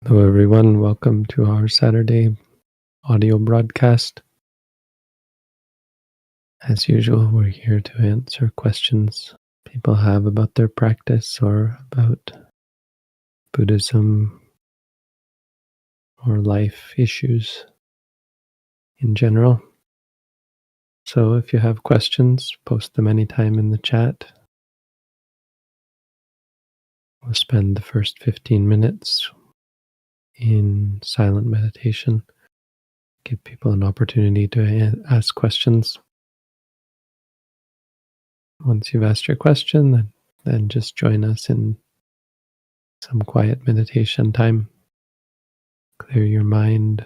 Hello, everyone. Welcome to our Saturday audio broadcast. As usual, we're here to answer questions people have about their practice or about Buddhism or life issues in general. So if you have questions, post them anytime in the chat. We'll spend the first 15 minutes in silent meditation, give people an opportunity to ask questions. Once you've asked your question, then just join us in some quiet meditation time. Clear your mind.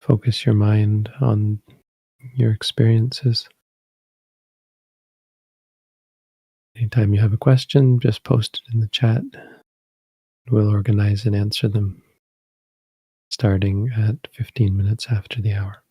Focus your mind on your experiences. Anytime you have a question, just post it in the chat. We'll organize and answer them starting at 15 minutes after the hour.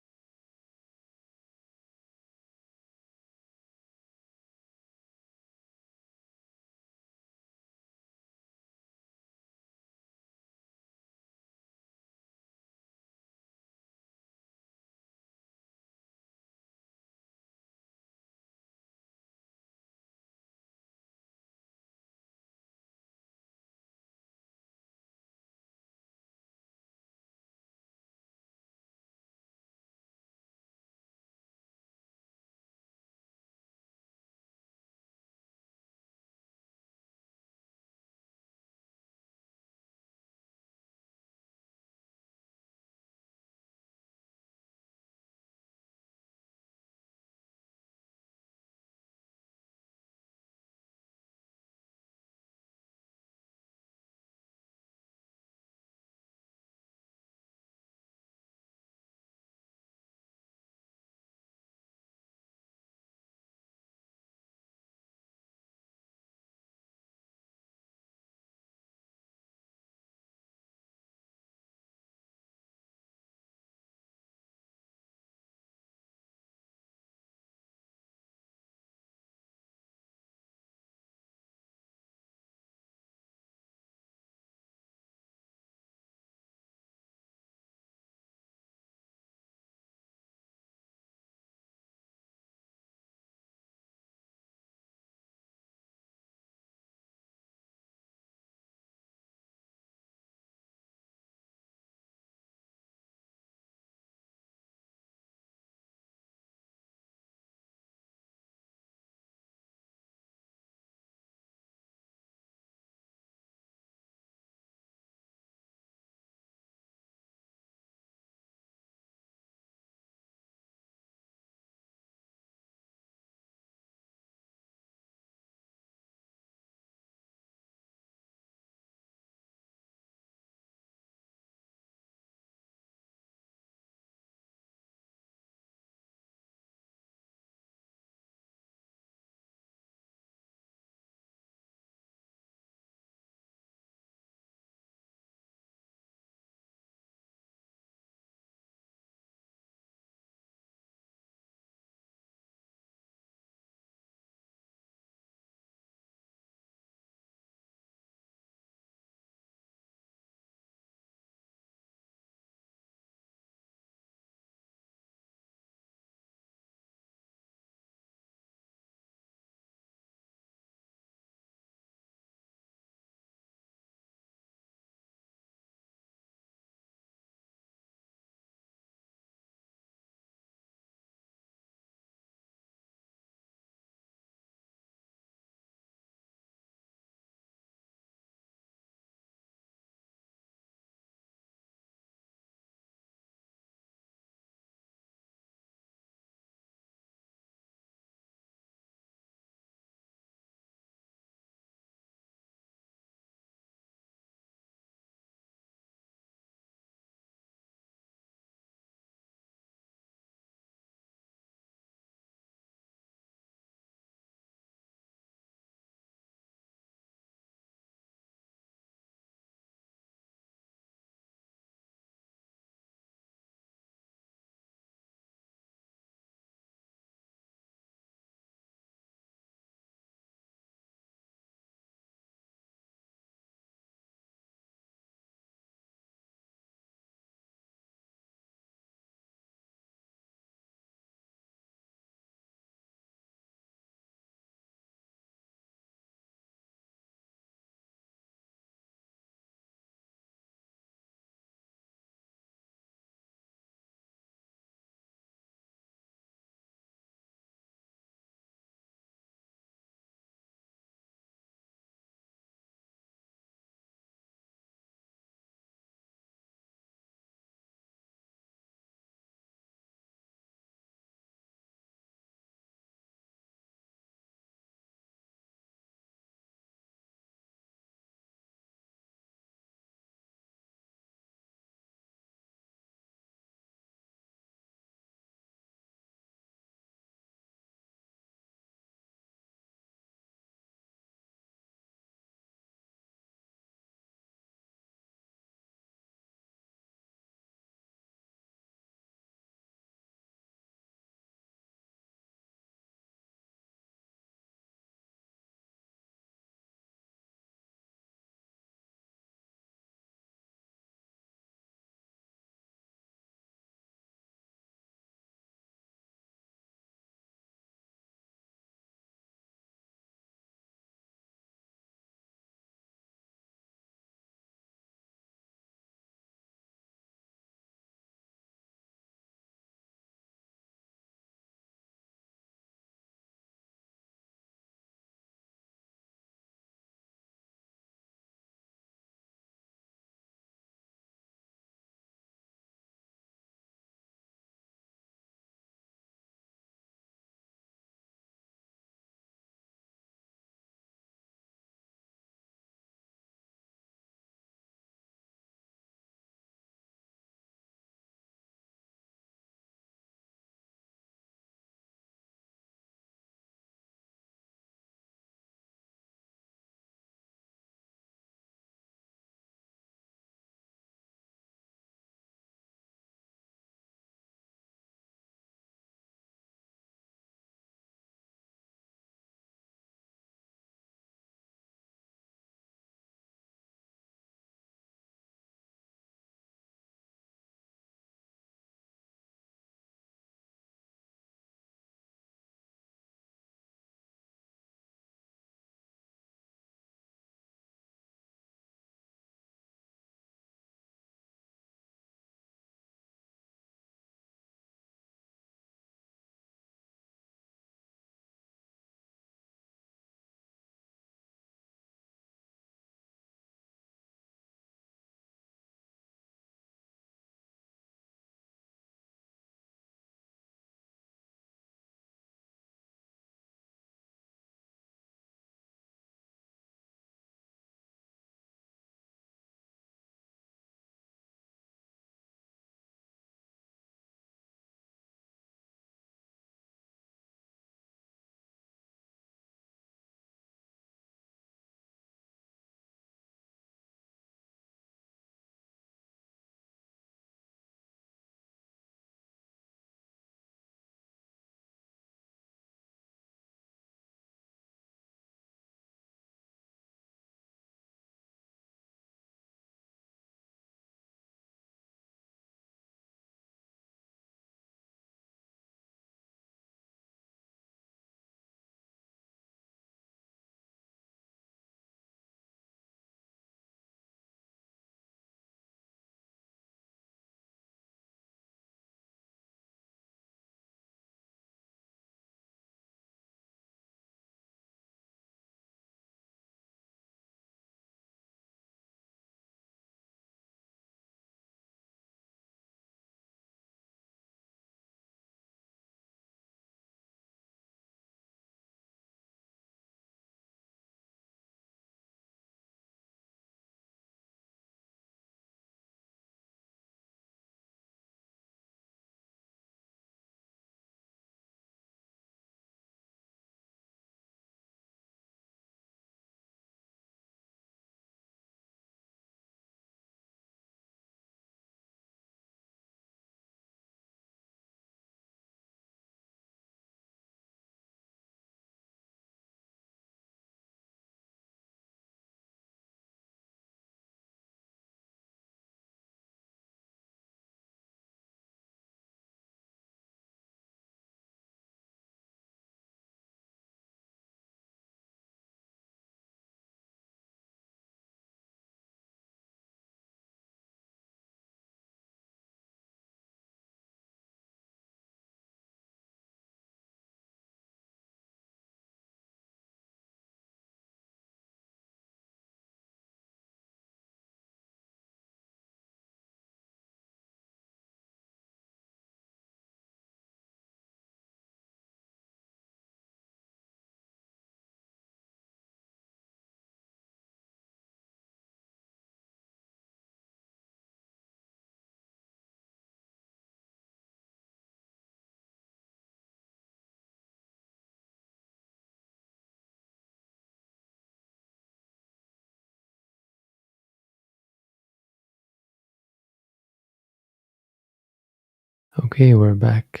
Okay, we're back.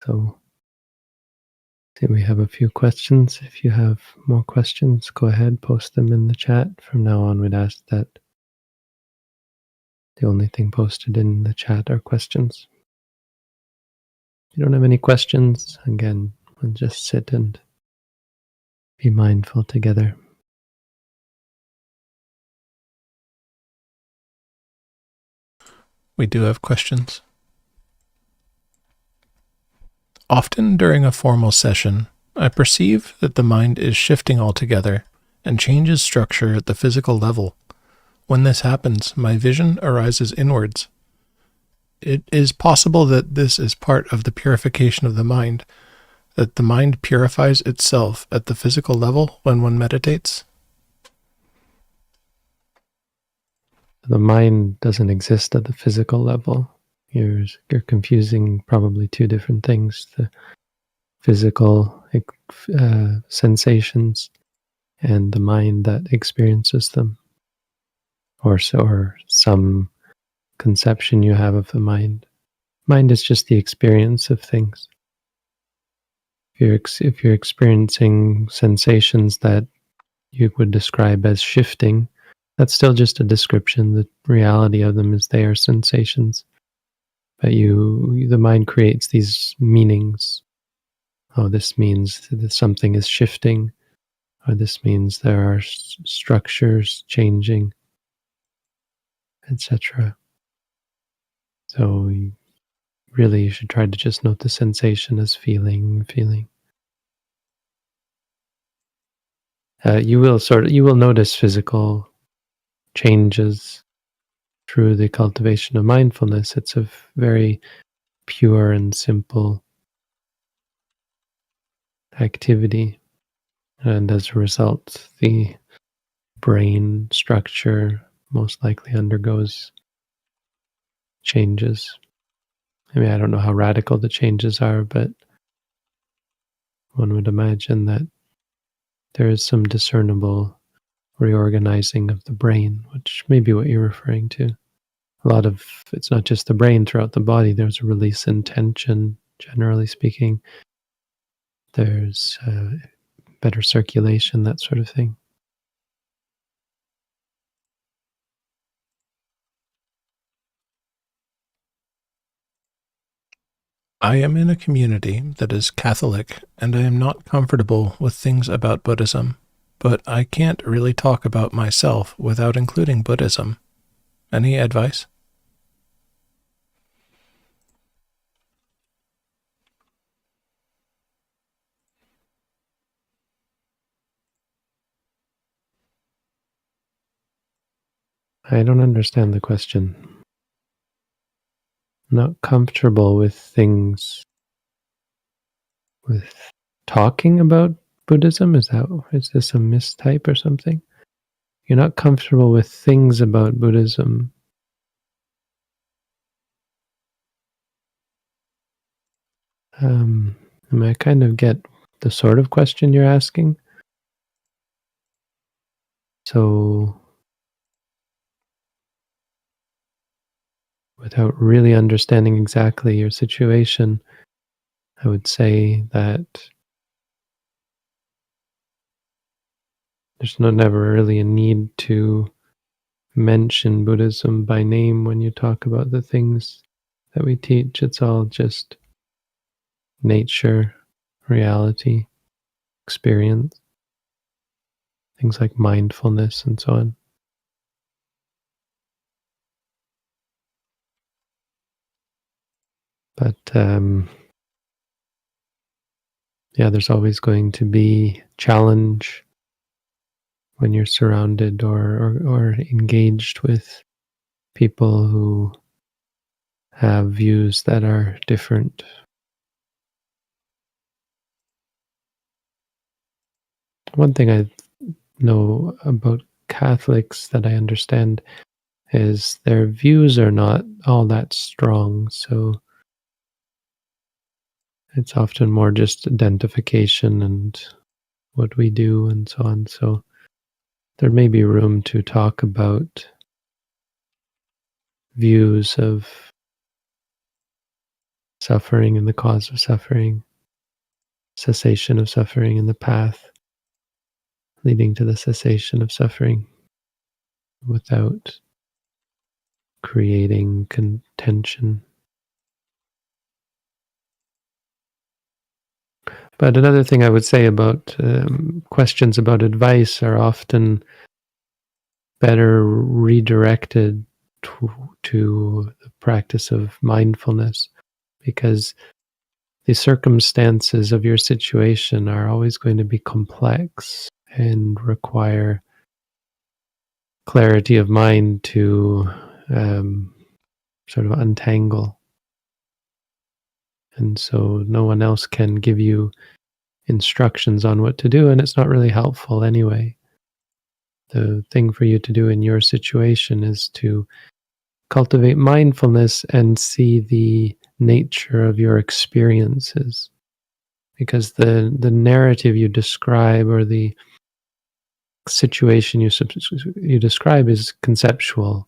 So, we have a few questions. If you have more questions, go ahead, post them in the chat. From now on, we'd ask that the only thing posted in the chat are questions. If you don't have any questions, again, we'll just sit and be mindful together. We do have questions. Often during a formal session, I perceive that the mind is shifting altogether and changes structure at the physical level. When this happens, my vision arises inwards. It is possible that this is part of the purification of the mind, that the mind purifies itself at the physical level when one meditates. The mind doesn't exist at the physical level. You're confusing probably two different things. The physical sensations and the mind that experiences them, or some conception you have of the mind. Mind is just the experience of things. If you're experiencing sensations that you would describe as shifting, that's still just a description. The reality of them is they are sensations. But the mind creates these meanings. Oh, this means that something is shifting, or this means there are structures changing, etc. So really, you should try to just note the sensation as feeling. You will notice physical changes through the cultivation of mindfulness. It's a very pure and simple activity, and as a result, the brain structure most likely undergoes changes. I mean, I don't know how radical the changes are, but one would imagine that there is some discernible reorganizing of the brain, which may be what you're referring to. It's not just the brain, throughout the body, there's a release in tension, generally speaking. There's better circulation, that sort of thing. I am in a community that is Catholic, and I am not comfortable with things about Buddhism, but I can't really talk about myself without including Buddhism. Any advice? I don't understand the question. Not comfortable with things, with talking about Buddhism? Is this a mistype or something? You're not comfortable with things about Buddhism. I kind of get the sort of question you're asking. So, without really understanding exactly your situation, I would say that there's never really a need to mention Buddhism by name when you talk about the things that we teach. It's all just nature, reality, experience, things like mindfulness and so on. But there's always going to be challenge when you're surrounded or engaged with people who have views that are different. One thing I know about Catholics that I understand is their views are not all that strong, so it's often more just identification and what we do and so on. So there may be room to talk about views of suffering and the cause of suffering, cessation of suffering, and the path leading to the cessation of suffering without creating contention. But another thing I would say about questions about advice are often better redirected to the practice of mindfulness, because the circumstances of your situation are always going to be complex and require clarity of mind to sort of untangle. And so no one else can give you instructions on what to do, and it's not really helpful anyway. The thing for you to do in your situation is to cultivate mindfulness and see the nature of your experiences. Because the narrative you describe, or the situation you describe, is conceptual,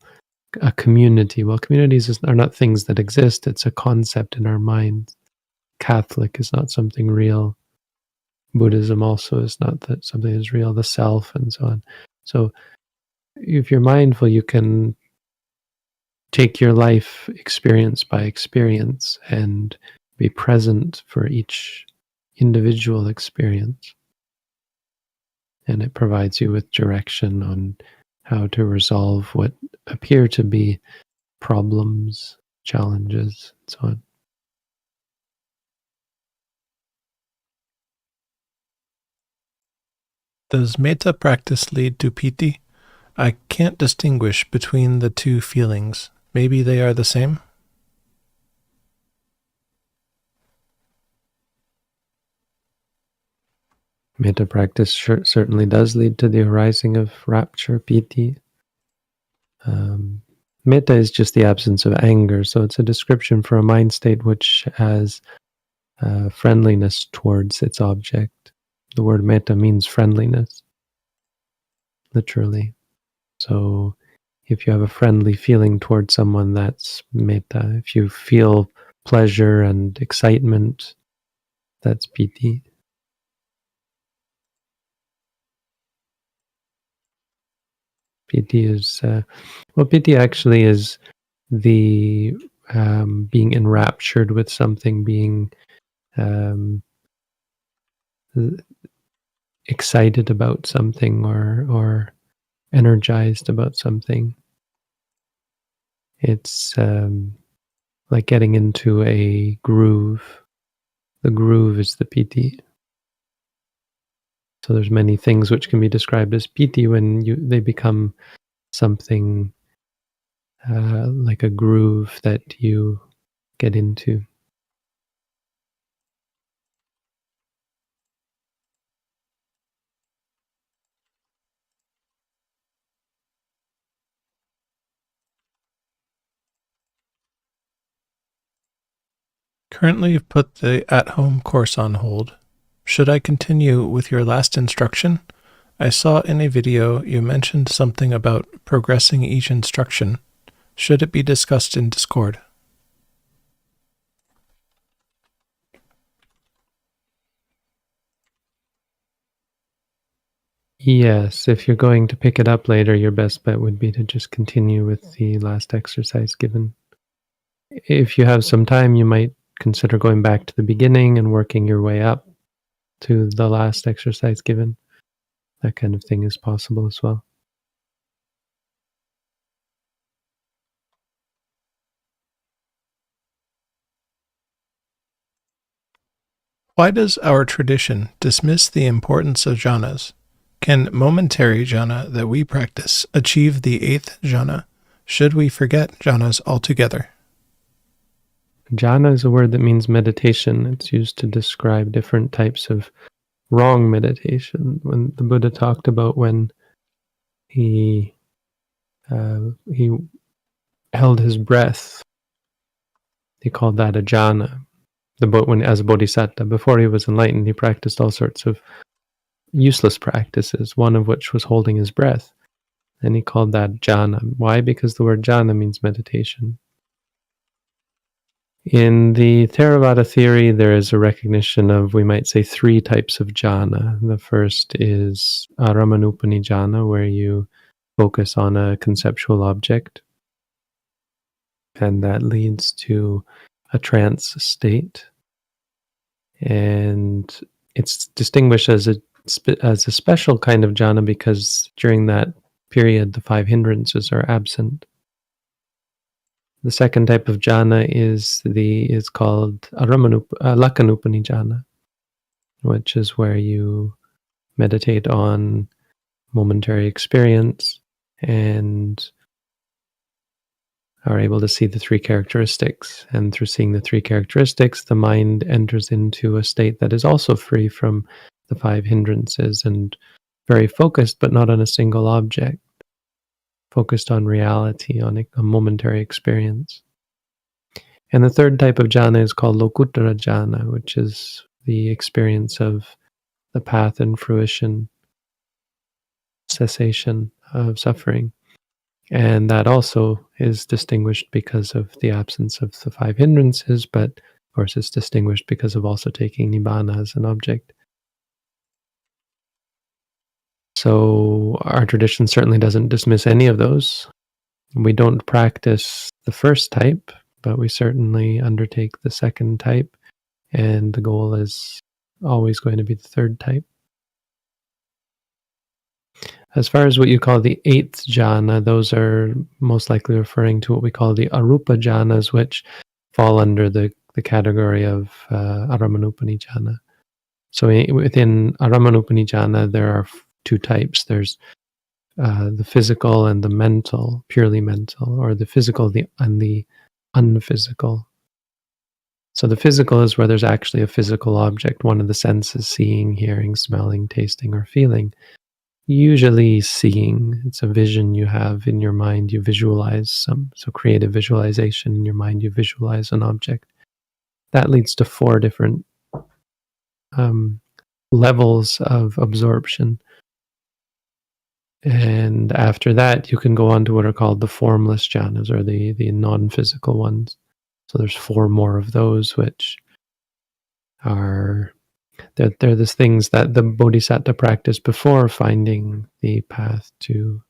a community. Well, communities are not things that exist, it's a concept in our minds. Catholic is not something real. Buddhism also is not that something is real, the self, and so on. So if you're mindful, you can take your life experience by experience and be present for each individual experience. And it provides you with direction on how to resolve what appear to be problems, challenges, and so on. Does metta practice lead to piti? I can't distinguish between the two feelings. Maybe they are the same? Metta practice certainly does lead to the arising of rapture, piti. Metta is just the absence of anger, so it's a description for a mind state which has friendliness towards its object. The word metta means friendliness, literally. So if you have a friendly feeling towards someone, that's metta. If you feel pleasure and excitement, that's piti. Piti is, piti actually is the being enraptured with something, being excited about something, or energized about something. It's like getting into a groove. The groove is the piti. So there's many things which can be described as piti when they become something like a groove that you get into. Currently, you've put the at-home course on hold. Should I continue with your last instruction? I saw in a video you mentioned something about progressing each instruction. Should it be discussed in Discord? Yes, if you're going to pick it up later, your best bet would be to just continue with the last exercise given. If you have some time, you might consider going back to the beginning and working your way up to the last exercise given. That kind of thing is possible as well. Why does our tradition dismiss the importance of jhanas? Can momentary jhana that we practice achieve the 8th jhana? Should we forget jhanas altogether? Jhana is a word that means meditation. It's used to describe different types of wrong meditation. When the Buddha talked about when he held his breath, he called that a jhana. When as a bodhisattva, before he was enlightened, he practiced all sorts of useless practices, one of which was holding his breath. And he called that jhana. Why? Because the word jhana means meditation. In the Theravada theory, there is a recognition of, we might say, 3 types of jhana. The first is aramanupani jhana, where you focus on a conceptual object, and that leads to a trance state. And it's distinguished as a special kind of jhana because during that period, the 5 hindrances are absent. The second type of jhana is called lakanupani jhana, which is where you meditate on momentary experience and are able to see the 3 characteristics. And through seeing the 3 characteristics, the mind enters into a state that is also free from the 5 hindrances and very focused, but not on a single object, focused on reality, on a momentary experience. And the third type of jhana is called lokuttara jhana, which is the experience of the path and fruition, cessation of suffering. And that also is distinguished because of the absence of the 5 hindrances, but of course it's distinguished because of also taking nibbana as an object. So our tradition certainly doesn't dismiss any of those. We don't practice the first type, but we certainly undertake the second type, and the goal is always going to be the third type. As far as what you call the 8th jhana, those are most likely referring to what we call the arupa jhanas, which fall under the category of aramanupani jhana. So within aramanupani jhana, there are 2 types. There's the physical and the mental, purely mental, or the physical and the unphysical. So the physical is where there's actually a physical object, one of the senses, seeing, hearing, smelling, tasting, or feeling. Usually seeing, it's a vision you have in your mind, you visualize so creative visualization in your mind, you visualize an object. That leads to 4 different levels of absorption. And after that, you can go on to what are called the formless jhanas, or the non-physical ones. So there's 4 more of those, which are they're the things that the bodhisattva practiced before finding the path to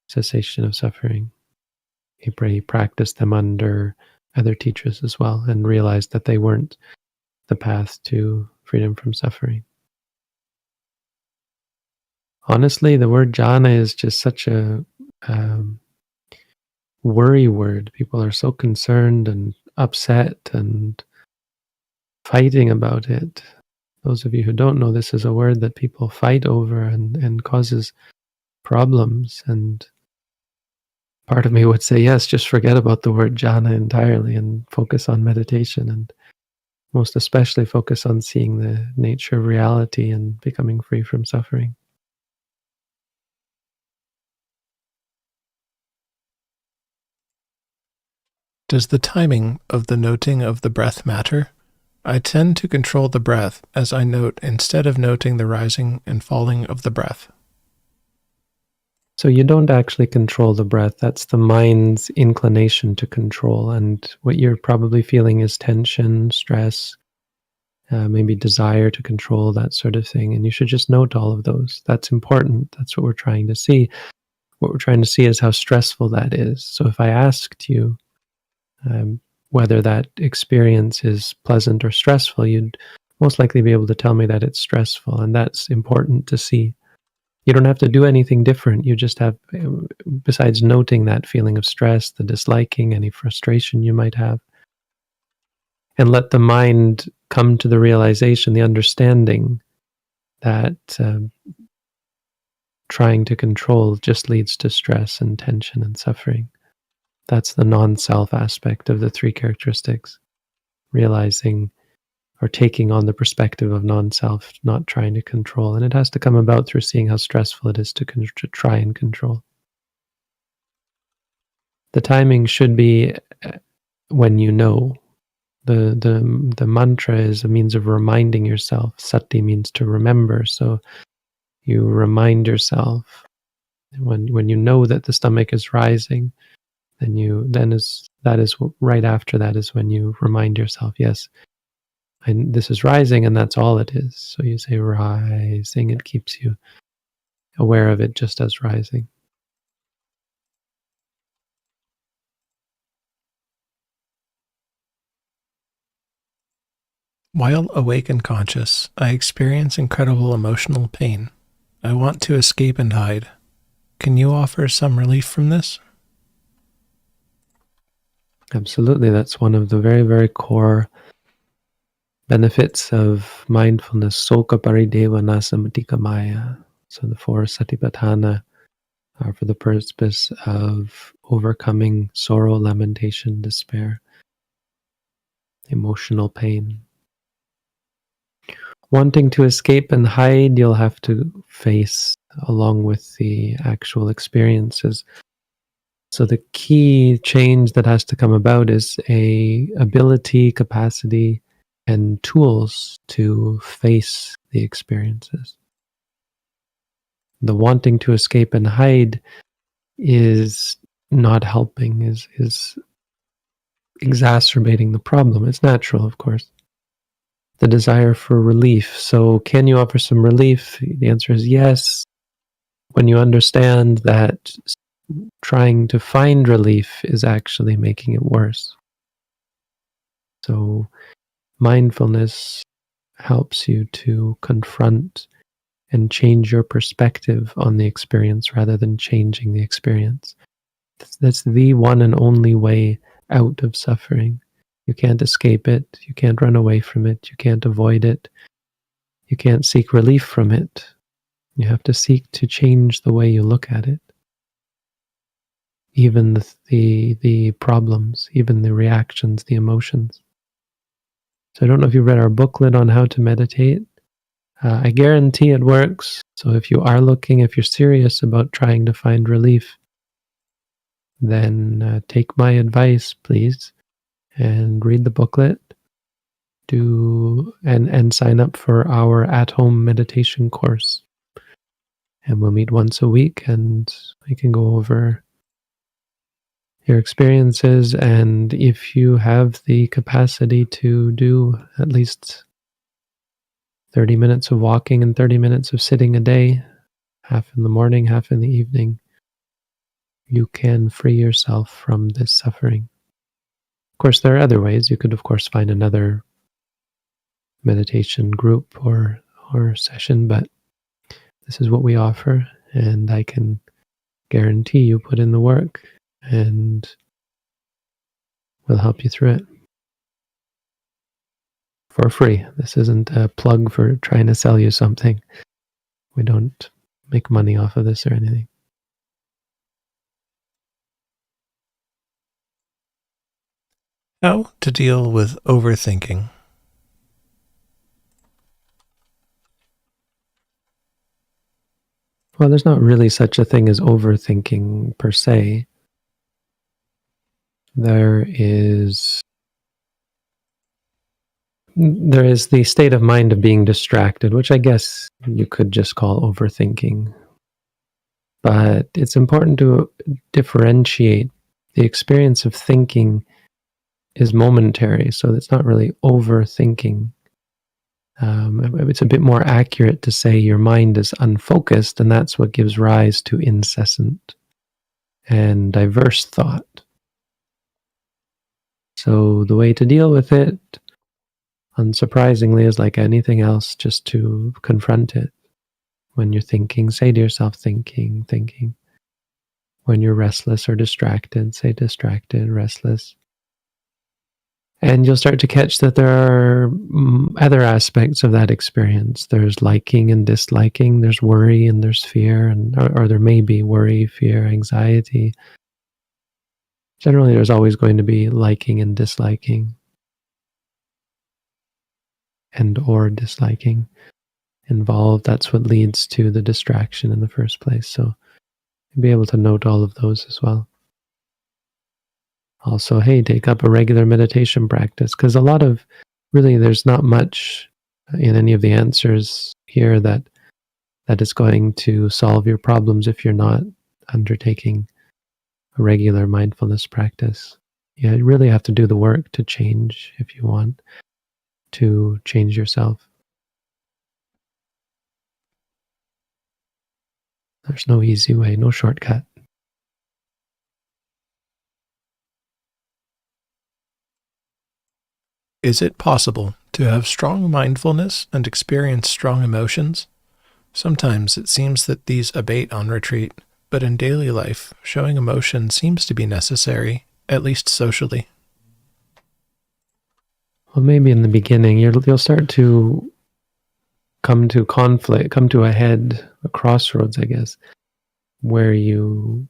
cessation of suffering. He practiced them under other teachers as well, and realized that they weren't the path to freedom from suffering. Honestly, the word jhana is just such a worry word. People are so concerned and upset and fighting about it. Those of you who don't know, this is a word that people fight over and causes problems. And part of me would say, yes, just forget about the word jhana entirely and focus on meditation, and most especially focus on seeing the nature of reality and becoming free from suffering. Does the timing of the noting of the breath matter? I tend to control the breath as I note instead of noting the rising and falling of the breath. So you don't actually control the breath. That's the mind's inclination to control. And what you're probably feeling is tension, stress, maybe desire to control, that sort of thing. And you should just note all of those. That's important. That's what we're trying to see. What we're trying to see is how stressful that is. So if I asked you whether that experience is pleasant or stressful, you'd most likely be able to tell me that it's stressful. And that's important to see. You don't have to do anything different. You just have, besides noting that feeling of stress, the disliking, any frustration you might have, and let the mind come to the realization, the understanding that trying to control just leads to stress and tension and suffering. That's the non-self aspect of the 3 characteristics. Realizing or taking on the perspective of non-self, not trying to control. And it has to come about through seeing how stressful it is to try and control. The timing should be when you know. The mantra is a means of reminding yourself. Sati means to remember. So you remind yourself when you know that the stomach is rising, that is right after that is when you remind yourself, yes, this is rising, and that's all it is. So you say rising, it keeps you aware of it just as rising. While awake and conscious, I experience incredible emotional pain. I want to escape and hide. Can you offer some relief from this? Absolutely. That's one of the very, very core benefits of mindfulness. Soka parideva nasamatika maya. So the four satipatthana are for the purpose of overcoming sorrow, lamentation, despair, emotional pain. Wanting to escape and hide, you'll have to face along with the actual experiences. So the key change that has to come about is a ability, capacity, and tools to face the experiences. The wanting to escape and hide is not helping, is exacerbating the problem. It's natural, of course. The desire for relief. So can you offer some relief? The answer is yes. When you understand that trying to find relief is actually making it worse. So mindfulness helps you to confront and change your perspective on the experience rather than changing the experience. That's the one and only way out of suffering. You can't escape it. You can't run away from it. You can't avoid it. You can't seek relief from it. You have to seek to change the way you look at it. Even the problems, even the reactions, the emotions. So I don't know if you read our booklet on how to meditate. I guarantee it works. So if you are looking, if you're serious about trying to find relief, then take my advice, please, and read the booklet. And sign up for our at-home meditation course. And we'll meet once a week, and I can go over your experiences. And if you have the capacity to do at least 30 minutes of walking and 30 minutes of sitting a day, half in the morning, half in the evening, you can free yourself from this suffering. Of course, there are other ways. You could, of course, find another meditation group or session, but this is what we offer, and I can guarantee you put in the work and we'll help you through it for free. This isn't a plug for trying to sell you something. We don't make money off of this or anything. How to deal with overthinking. Well, there's not really such a thing as overthinking per se. There is the state of mind of being distracted, which I guess you could just call overthinking. But it's important to differentiate. The experience of thinking is momentary, so it's not really overthinking. It's a bit more accurate to say your mind is unfocused, and that's what gives rise to incessant and diverse thought. So the way to deal with it, unsurprisingly, is like anything else, just to confront it. When you're thinking, say to yourself, thinking. When you're restless or distracted, say distracted, restless. And you'll start to catch that there are other aspects of that experience. There's liking and disliking, there's worry and there's fear, or there may be worry, fear, anxiety. Generally, there's always going to be liking and disliking, and or disliking involved. That's what leads to the distraction in the first place. So you'll be able to note all of those as well. Also, hey, take up a regular meditation practice, because there's not much in any of the answers here that is going to solve your problems if you're not undertaking a regular mindfulness practice. You really have to do the work to change if you want to change yourself. There's no easy way, no shortcut. Is it possible to have strong mindfulness and experience strong emotions? Sometimes it seems that these abate on retreat, but in daily life, showing emotion seems to be necessary, at least socially. Well, maybe in the beginning, you'll start to come to conflict, come to a crossroads, I guess, where you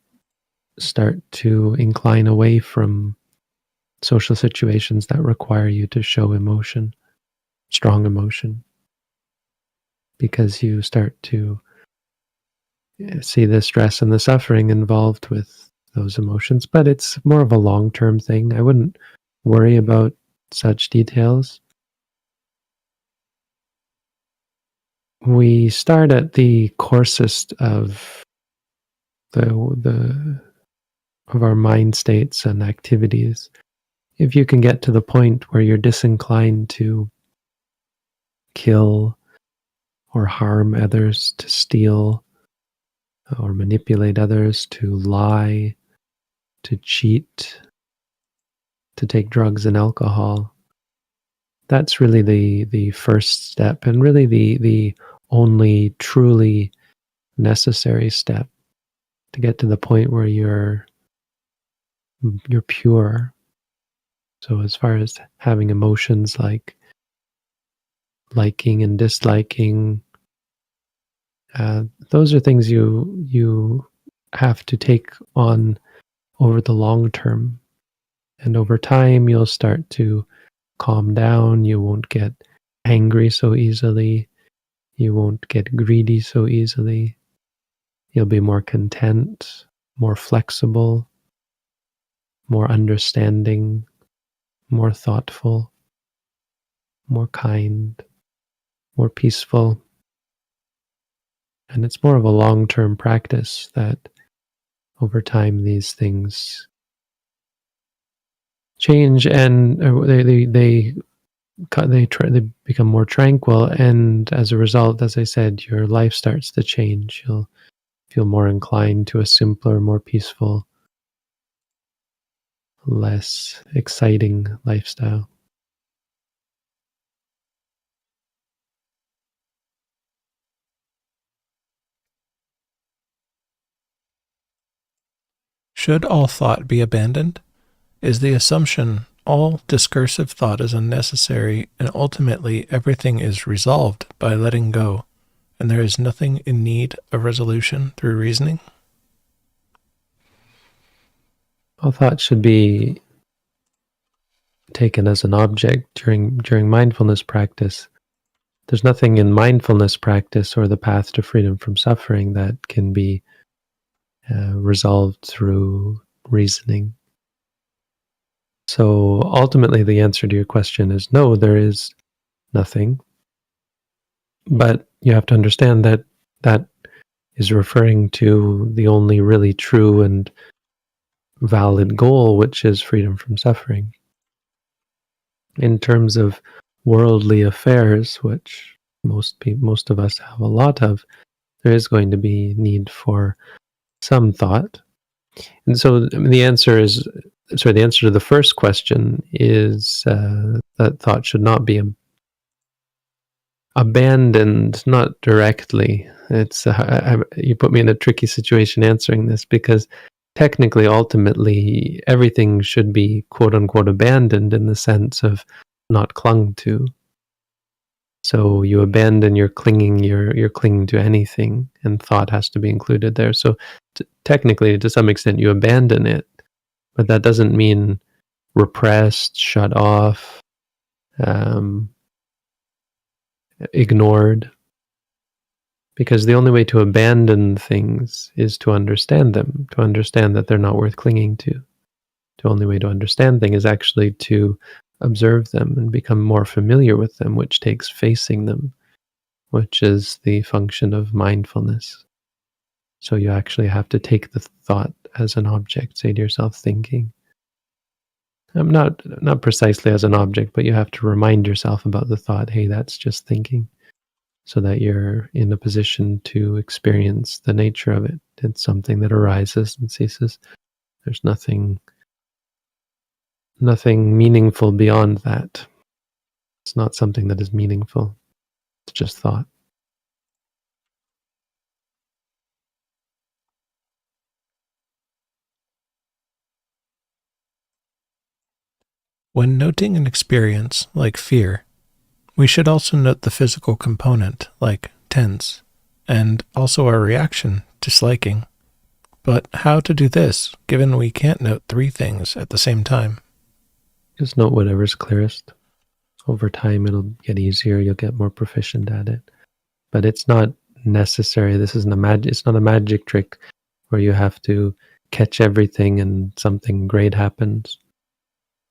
start to incline away from social situations that require you to show emotion, strong emotion, because you start to see the stress and the suffering involved with those emotions. But it's more of a long-term thing. I wouldn't worry about such details. We start at the coarsest of our mind states and activities. If you can get to the point where you're disinclined to kill or harm others, to steal or manipulate others, to lie, to cheat, to take drugs and alcohol, that's really the first step, and really the only truly necessary step to get to the point where you're pure. So as far as having emotions like liking and disliking, those are things you have to take on over the long term. And over time, you'll start to calm down. You won't get angry so easily. You won't get greedy so easily. You'll be more content, more flexible, more understanding, more thoughtful, more kind, more peaceful. And it's more of a long-term practice that over time these things change, and they become more tranquil, and as a result, as I said, your life starts to change. You'll feel more inclined to a simpler, more peaceful, less exciting lifestyle. Should all thought be abandoned? Is the assumption all discursive thought is unnecessary and ultimately everything is resolved by letting go, and there is nothing in need of resolution through reasoning? All thought should be taken as an object during mindfulness practice. There's nothing in mindfulness practice or the path to freedom from suffering that can be resolved through reasoning. So ultimately, the answer to your question is no, there is nothing. But you have to understand that that is referring to the only really true and valid goal, which is freedom from suffering. In terms of worldly affairs, which most of us have a lot of, there is going to be need for some thought. And so the answer to the first question is that thought should not be abandoned, not directly. It's you put me in a tricky situation answering this, because technically, ultimately, everything should be quote unquote abandoned in the sense of not clung to. So you abandon your clinging, you're clinging to anything, and thought has to be included there. So technically, to some extent, you abandon it, but that doesn't mean repressed, shut off, ignored. Because the only way to abandon things is to understand them, to understand that they're not worth clinging to. The only way to understand things is actually to observe them and become more familiar with them, which takes facing them, which is the function of mindfulness. So you actually have to take the thought as an object. Say to yourself, thinking. Not precisely as an object, but you have to remind yourself about the thought, hey, that's just thinking, so that you're in a position to experience the nature of it. It's something that arises and ceases. There's nothing meaningful beyond that. It's not something that is meaningful. It's just thought. When noting an experience like fear, we should also note the physical component like tense, and also our reaction, disliking. But how to do this, given we can't note three things at the same time? Just note whatever's clearest. Over time, it'll get easier. You'll get more proficient at it. But it's not necessary. This isn't it's not a magic trick where you have to catch everything and something great happens.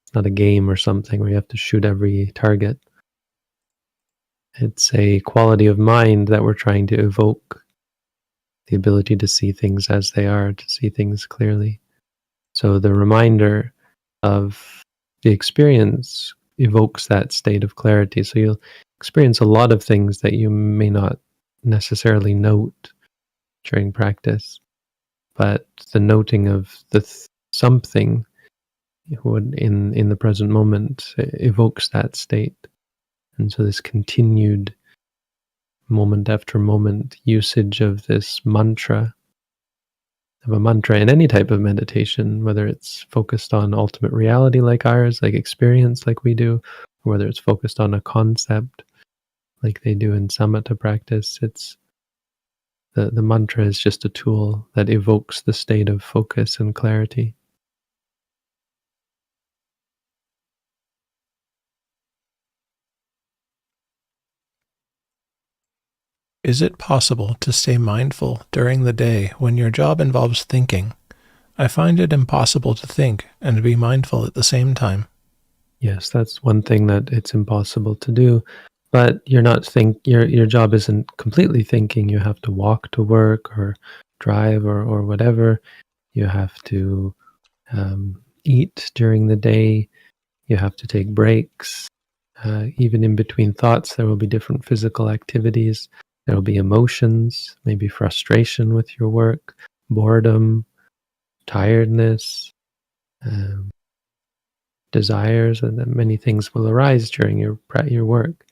It's not a game or something where you have to shoot every target. It's a quality of mind that we're trying to evoke, the ability to see things as they are, to see things clearly. So the reminder of the experience evokes that state of clarity. So you'll experience a lot of things that you may not necessarily note during practice, but the noting of the something in the present moment evokes that state. And so this continued moment after moment usage of this mantra, of a mantra in any type of meditation, whether it's focused on ultimate reality like ours, like experience like we do, or whether it's focused on a concept like they do in samatha practice, it's the mantra is just a tool that evokes the state of focus and clarity. Is it possible to stay mindful during the day when your job involves thinking? I find it impossible to think and be mindful at the same time. Yes, that's one thing that it's impossible to do. But you're not your job isn't completely thinking. You have to walk to work or drive or whatever. You have to eat during the day. You have to take breaks. Even in between thoughts, there will be different physical activities. There will be emotions, maybe frustration with your work, boredom, tiredness, desires, and then many things will arise during your work.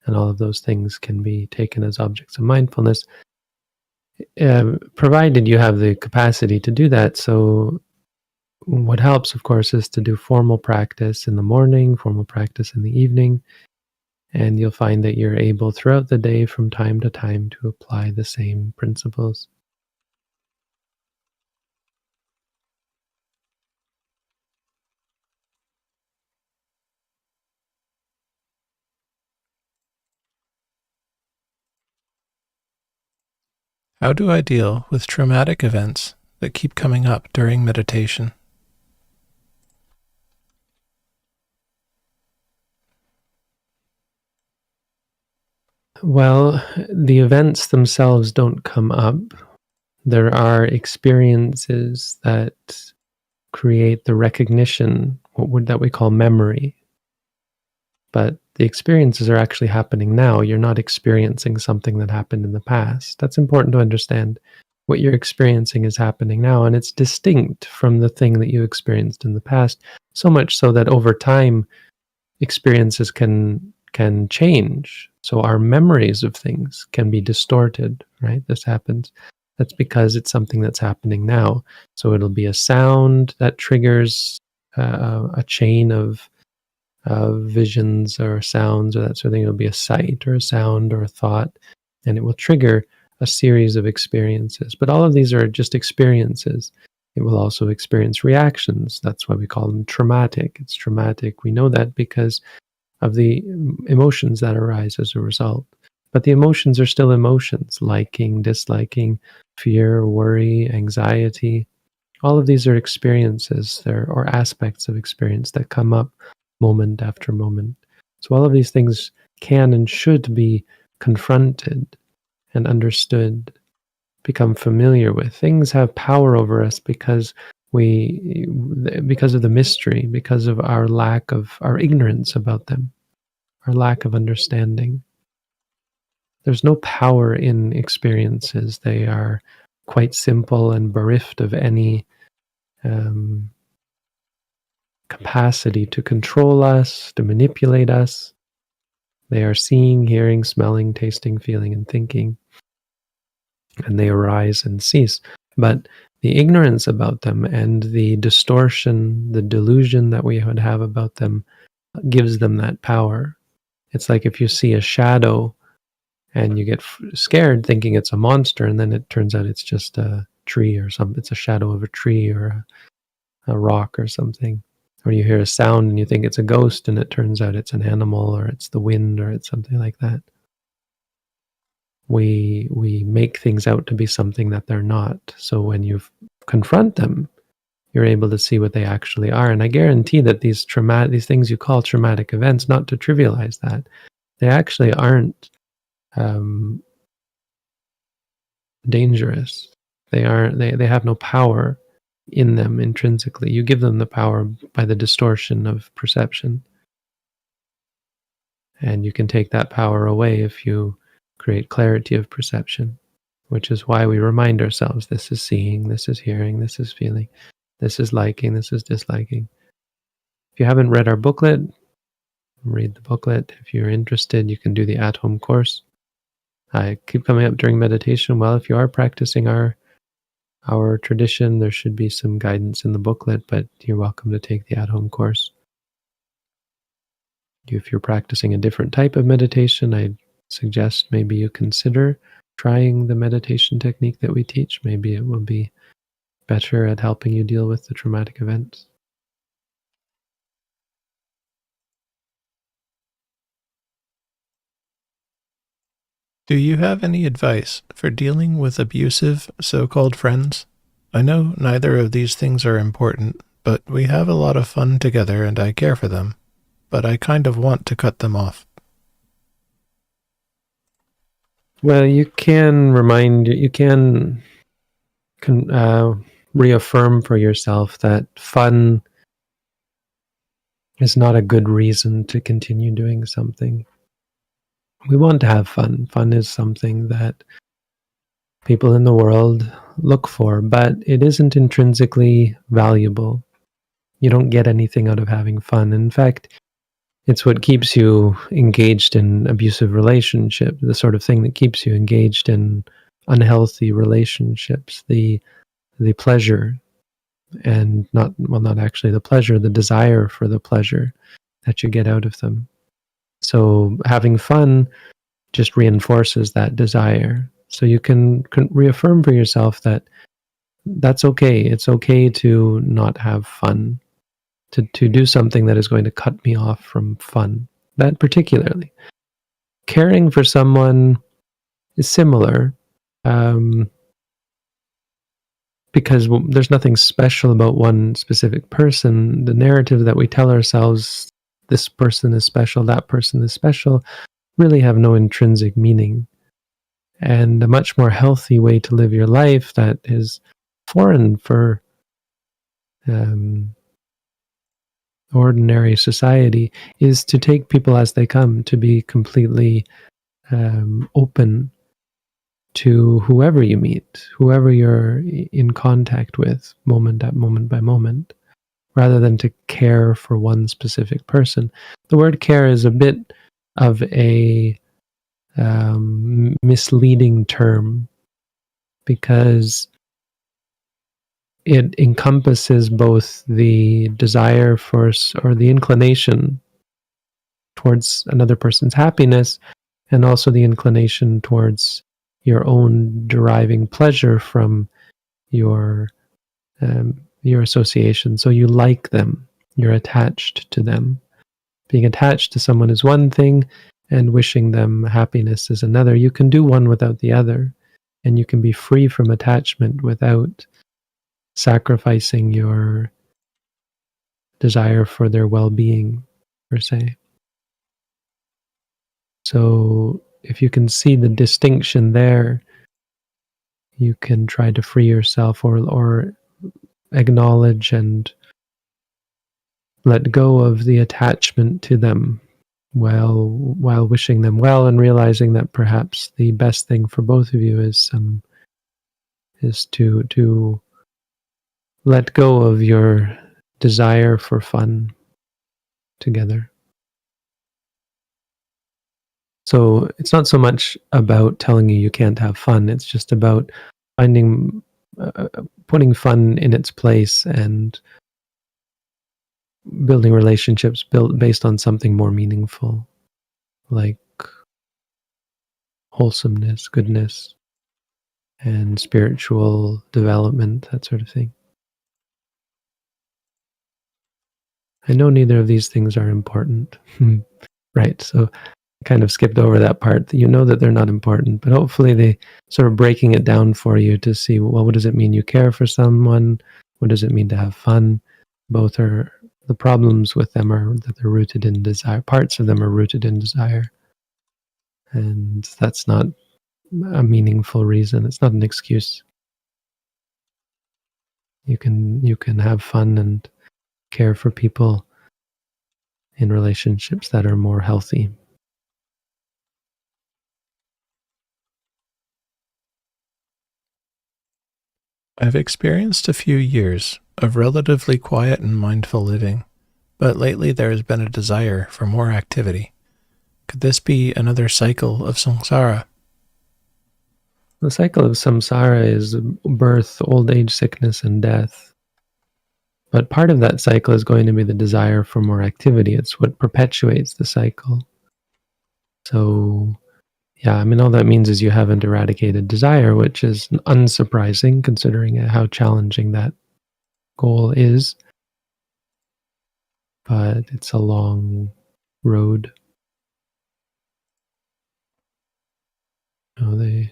And all of those things can be taken as objects of mindfulness, provided you have the capacity to do that. So what helps, of course, is to do formal practice in the morning, formal practice in the evening, and you'll find that you're able throughout the day from time to time to apply the same principles. How do I deal with traumatic events that keep coming up during meditation? Well, the events themselves don't come up. There are experiences that create the recognition, that we call memory. But the experiences are actually happening now. You're not experiencing something that happened in the past. That's important to understand. What you're experiencing is happening now, and it's distinct from the thing that you experienced in the past, so much so that over time, experiences can change. So our memories of things can be distorted, right? This happens. That's because it's something that's happening now. So it'll be a sound that triggers a chain of visions or sounds or that sort of thing. It'll be a sight or a sound or a thought, and it will trigger a series of experiences. But all of these are just experiences. It will also experience reactions. That's why we call them traumatic. It's traumatic. We know that because of the emotions that arise as a result. But the emotions are still emotions: liking, disliking, fear, worry, anxiety. All of these are experiences or aspects of experience that come up moment after moment. So all of these things can and should be confronted and understood become familiar with. Things have power over us because of the mystery, because of our ignorance about them, our lack of understanding. There's no power in experiences. They are quite simple and bereft of any capacity to control us, to manipulate us. They are seeing, hearing, smelling, tasting, feeling, and thinking, and they arise and cease. But the ignorance about them and the distortion, the delusion that we would have about them gives them that power. It's like if you see a shadow and you get scared thinking it's a monster, and then it turns out it's just a tree or something. It's a shadow of a tree or a rock or something. Or you hear a sound and you think it's a ghost, and it turns out it's an animal, or it's the wind, or it's something like that. We make things out to be something that they're not. So when you confront them, you're able to see what they actually are. And I guarantee that these things you call traumatic events, not to trivialize that, they actually aren't dangerous. They have no power in them intrinsically. You give them the power by the distortion of perception. And you can take that power away if you create clarity of perception, which is why we remind ourselves this is seeing, this is hearing, this is feeling, this is liking, this is disliking. If you haven't read our booklet, read the booklet. If you're interested, you can do the at-home course. I keep coming up during meditation. Well, if you are practicing our tradition, there should be some guidance in the booklet, but you're welcome to take the at-home course. If you're practicing a different type of meditation, I suggest maybe you consider trying the meditation technique that we teach. Maybe it will be better at helping you deal with the traumatic events. Do you have any advice for dealing with abusive so-called friends? I know neither of these things are important, but we have a lot of fun together and I care for them, but I kind of want to cut them off. Well, you can reaffirm for yourself that fun is not a good reason to continue doing something. We want to have fun. Fun is something that people in the world look for, but it isn't intrinsically valuable. You don't get anything out of having fun. In fact, it's what keeps you engaged in abusive relationships, the sort of thing that keeps you engaged in unhealthy relationships, the pleasure, and not actually the pleasure, the desire for the pleasure that you get out of them. So having fun just reinforces that desire. So you can reaffirm for yourself that that's okay. It's okay to not have fun, to do something that is going to cut me off from fun. That particularly. Caring for someone is similar, because there's nothing special about one specific person. The narrative that we tell ourselves, this person is special, that person is special, really have no intrinsic meaning. And a much more healthy way to live your life that is foreign for ordinary society is to take people as they come, to be completely open to whoever you meet, whoever you're in contact with, moment by moment, rather than to care for one specific person. The word care is a bit of a misleading term because it encompasses both the desire for, or the inclination towards another person's happiness, and also the inclination towards your own deriving pleasure from your association. So you like them, you're attached to them. Being attached to someone is one thing, and wishing them happiness is another. You can do one without the other, and you can be free from attachment without sacrificing your desire for their well-being, per se. So if you can see the distinction there, you can try to free yourself or acknowledge and let go of the attachment to them while wishing them well and realizing that perhaps the best thing for both of you is to let go of your desire for fun together. So it's not so much about telling you can't have fun, it's just about finding putting fun in its place and building relationships built based on something more meaningful, like wholesomeness, goodness, and spiritual development, that sort of thing. I know neither of these things are important. Right, so I kind of skipped over that part. You know that they're not important, but hopefully they sort of breaking it down for you to see, well, what does it mean you care for someone? What does it mean to have fun? Both are, the problems with them are that they're rooted in desire. Parts of them are rooted in desire. And that's not a meaningful reason. It's not an excuse. You can have fun and care for people in relationships that are more healthy. I've experienced a few years of relatively quiet and mindful living, but lately there has been a desire for more activity. Could this be another cycle of samsara? The cycle of samsara is birth, old age, sickness, and death. But part of that cycle is going to be the desire for more activity. It's what perpetuates the cycle. So, yeah, I mean, all that means is you haven't eradicated desire, which is unsurprising considering how challenging that goal is. But it's a long road. The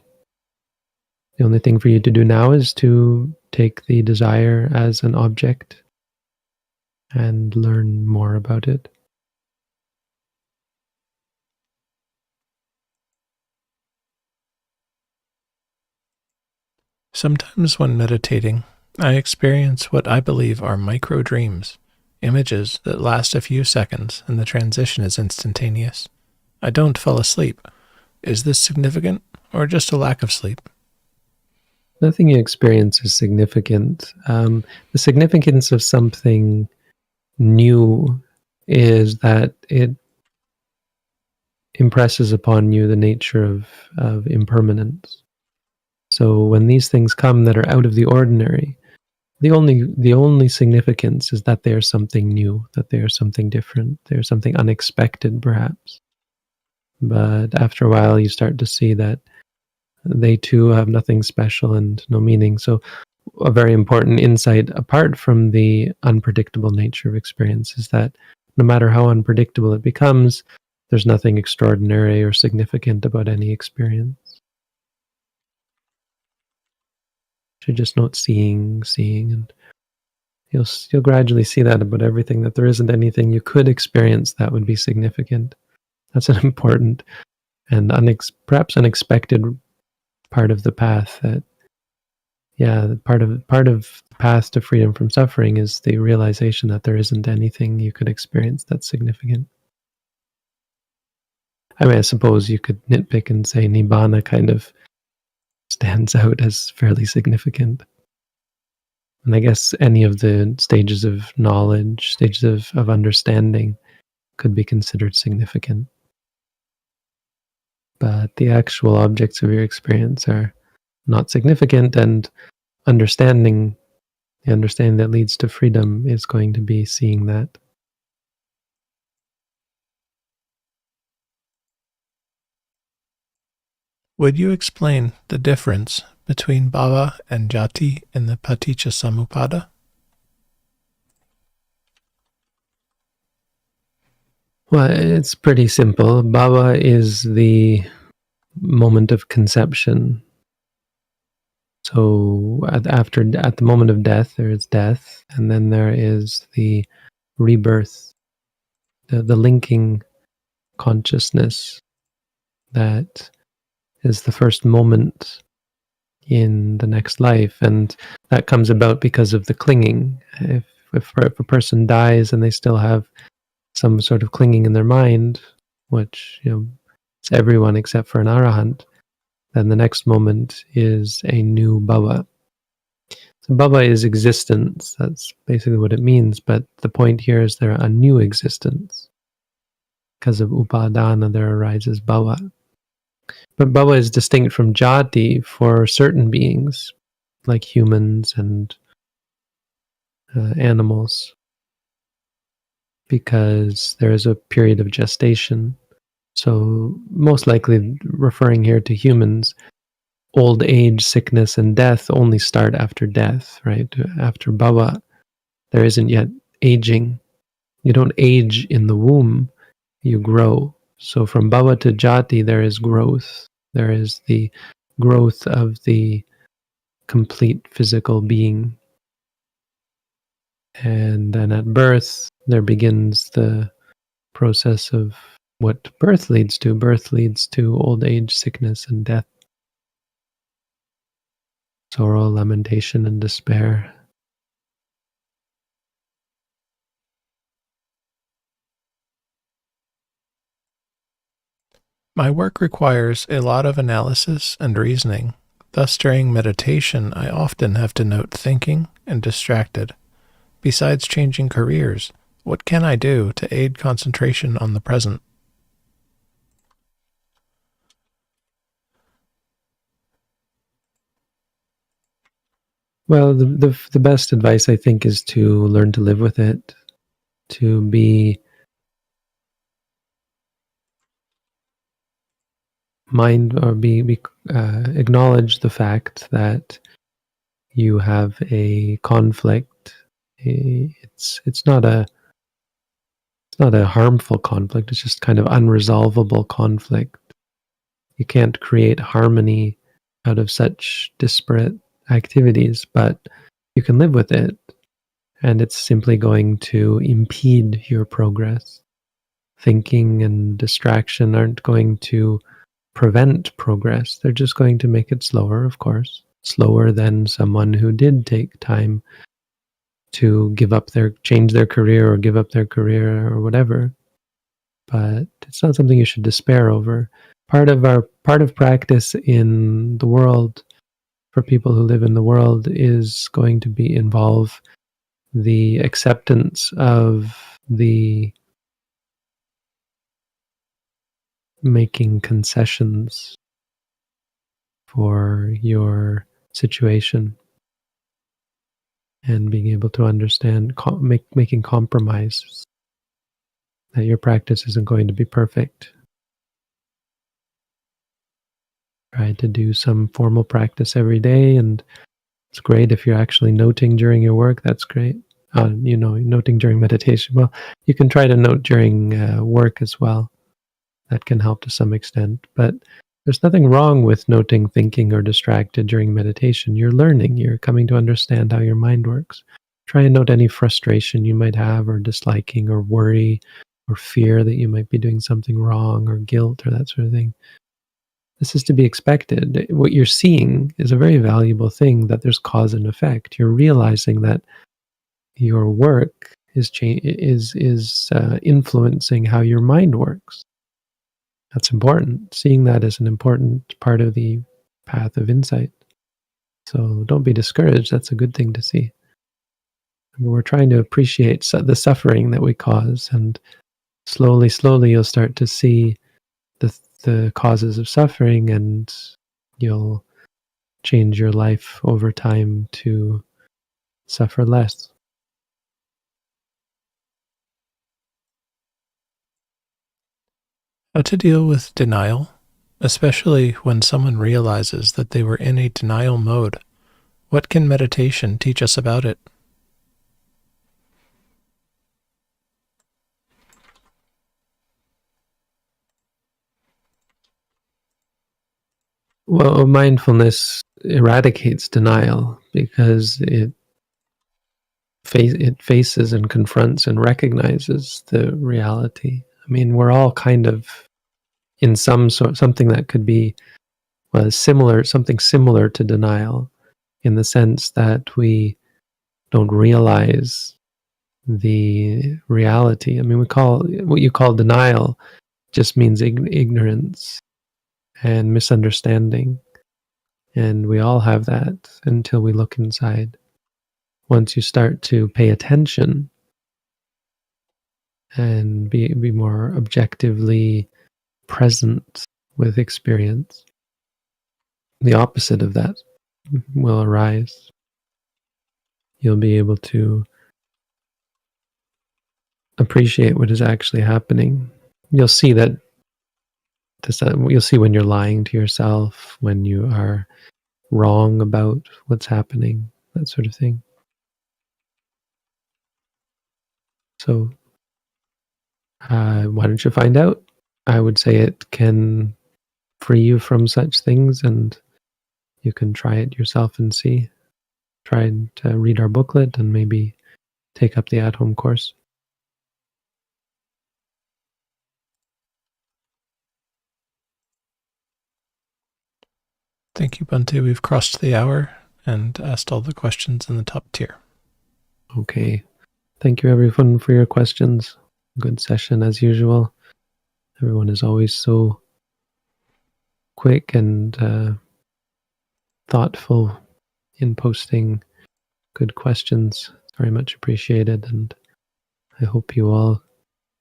only thing for you to do now is to take the desire as an object and learn more about it. Sometimes when meditating, I experience what I believe are microdreams, images that last a few seconds and the transition is instantaneous. I don't fall asleep. Is this significant or just a lack of sleep? Nothing you experience is significant. The significance of something new is that it impresses upon you the nature of impermanence. So when these things come that are out of the ordinary, the only significance is that they are something new, that they are something different, they are something unexpected, perhaps. But after a while, you start to see that they too have nothing special and no meaning. So a very important insight, apart from the unpredictable nature of experience, is that no matter how unpredictable it becomes, there's nothing extraordinary or significant about any experience. You just note seeing, and you'll gradually see that about everything, that there isn't anything you could experience that would be significant. That's an important and perhaps unexpected part of the path. That part of the path to freedom from suffering is the realization that there isn't anything you could experience that's significant. I mean, I suppose you could nitpick and say nibbana kind of stands out as fairly significant. And I guess any of the stages of knowledge, stages of understanding could be considered significant. But the actual objects of your experience are not significant, and the understanding that leads to freedom is going to be seeing that. Would you explain the difference between bhava and jati in the Paticcasamuppada? Well, it's pretty simple. Bhava is the moment of conception. So at the moment of death, there is death, and then there is the rebirth, the linking consciousness that is the first moment in the next life, and that comes about because of the clinging. If a person dies and they still have some sort of clinging in their mind, which it's everyone except for an arahant, then the next moment is a new bhava. So bhava is existence. That's basically what it means. But the point here is there a new existence. Because of upadana, there arises bhava. But bhava is distinct from jati for certain beings, like humans and animals, because there is a period of gestation. So most likely referring here to humans, old age, sickness, and death only start after death, right? After bhava, there isn't yet aging. You don't age in the womb, you grow. So from bhava to jati, there is growth. There is the growth of the complete physical being. And then at birth, there begins the process of what birth leads to. Birth leads to old age, sickness, and death. Sorrow, lamentation, and despair. My work requires a lot of analysis and reasoning. Thus, during meditation, I often have to note thinking and distracted. Besides changing careers, what can I do to aid concentration on the present? Well, the best advice, I think, is to learn to live with it, to be acknowledge the fact that you have a conflict. It's not a harmful conflict. It's just kind of unresolvable conflict. You can't create harmony out of such disparate activities, but you can live with it, and it's simply going to impede your progress. Thinking and distraction aren't going to prevent progress. They're just going to make it slower, of course. Slower than someone who did take time to change their career or give up their career or whatever. But it's not something you should despair over. Part of practice in the world, for people who live in the world, is going to involve the acceptance of the making concessions for your situation and being able to understand, making compromises, that your practice isn't going to be perfect. Try to do some formal practice every day, and it's great if you're actually noting during your work. That's great. Noting during meditation. Well, you can try to note during work as well. That can help to some extent. But there's nothing wrong with noting thinking or distracted during meditation. You're learning. You're coming to understand how your mind works. Try and note any frustration you might have, or disliking, or worry, or fear that you might be doing something wrong, or guilt, or that sort of thing. This is to be expected. What you're seeing is a very valuable thing, that there's cause and effect. You're realizing that your work is influencing how your mind works. That's important. Seeing that as an important part of the path of insight. So don't be discouraged. That's a good thing to see. We're trying to appreciate the suffering that we cause, and slowly you'll start to see the causes of suffering, and you'll change your life over time to suffer less. How to deal with denial, especially when someone realizes that they were in a denial mode. What can meditation teach us about it? Well, mindfulness eradicates denial because it faces and confronts and recognizes the reality. I mean, we're all kind of in something that could be well, something similar to denial, in the sense that we don't realize the reality. I mean, what you call denial just means ignorance and misunderstanding. And we all have that until we look inside. Once you start to pay attention and be more objectively present with experience, the opposite of that will arise. You'll be able to appreciate what is actually happening. You'll see that you'll see when you're lying to yourself, when you are wrong about what's happening, that sort of thing. So why don't you find out? I would say it can free you from such things, and you can try it yourself and see. Try to read our booklet and maybe take up the at-home course. Thank you, Bhante. We've crossed the hour and asked all the questions in the top tier. Okay. Thank you, everyone, for your questions. Good session as usual. Everyone is always so quick and thoughtful in posting good questions. It's very much appreciated, and I hope you all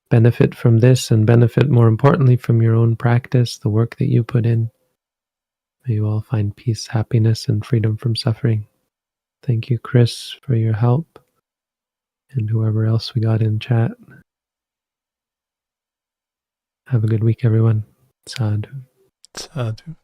benefit from this and benefit, more importantly, from your own practice, the work that you put in. May you all find peace, happiness, and freedom from suffering. Thank you, Chris, for your help, and whoever else we got in chat. Have a good week, everyone. Sadhu. Sadhu.